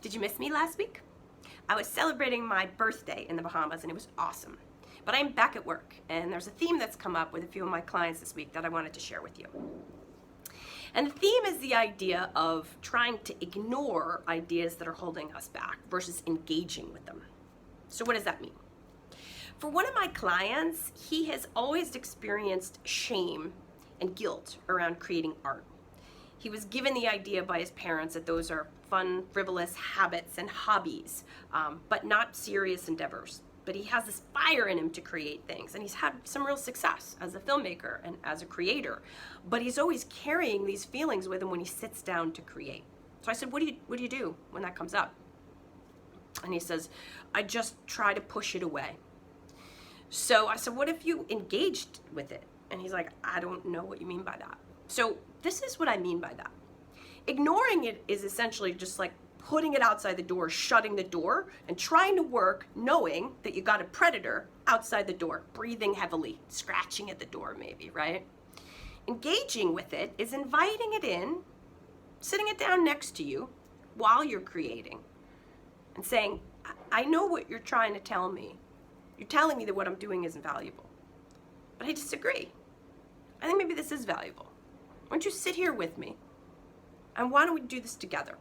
Did you miss me last week? I was celebrating my birthday in the Bahamas and it was awesome. But I'm back at work and there's a theme that's come up with a few of my clients this week that I wanted to share with you. And the theme is the idea of trying to ignore ideas that are holding us back versus engaging with them. So what does that mean? For one of my clients, he has always experienced shame and guilt around creating art. He was given the idea by his parents that those are fun, frivolous habits and hobbies, but not serious endeavors. But he has this fire in him to create things, and he's had some real success as a filmmaker and as a creator. But he's always carrying these feelings with him when he sits down to create. So I said, what do you do when that comes up? And he says, I just try to push it away. So I said, what if you engaged with it? And he's like, I don't know what you mean by that. So this is what I mean by that. Ignoring it is essentially just like putting it outside the door, shutting the door, and trying to work knowing that you got a predator outside the door, breathing heavily, scratching at the door maybe, right? Engaging with it is inviting it in, sitting it down next to you while you're creating, and saying, I know what you're trying to tell me. You're telling me that what I'm doing isn't valuable. But I disagree. I think maybe this is valuable. Why don't you sit here with me? And why don't we do this together?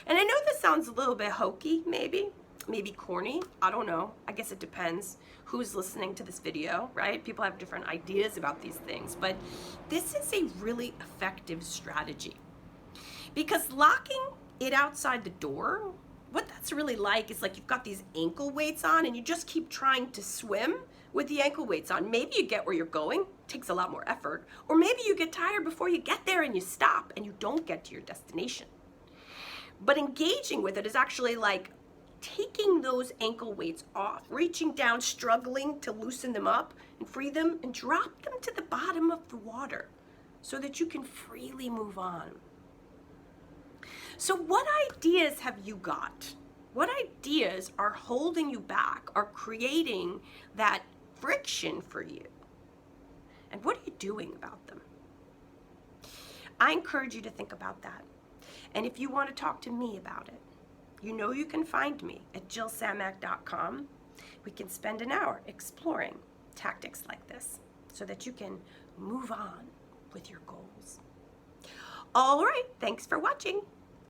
And I know this sounds a little bit hokey, maybe corny. I don't know. I guess it depends who's listening to this video, right? People have different ideas about these things. But this is a really effective strategy. Because locking it outside the door, what that's really like is like you've got these ankle weights on and you just keep trying to swim with the ankle weights on. Maybe you get where you're going, takes a lot more effort, or maybe you get tired before you get there and you stop and you don't get to your destination. But engaging with it is actually like taking those ankle weights off, reaching down, struggling to loosen them up and free them and drop them to the bottom of the water so that you can freely move on. So what ideas have you got? What ideas are holding you back, are creating that friction for you? And what are you doing about them? I encourage you to think about that. And if you want to talk to me about it, you know you can find me at jillsamak.com. We can spend an hour exploring tactics like this so that you can move on with your goals. All right, thanks for watching.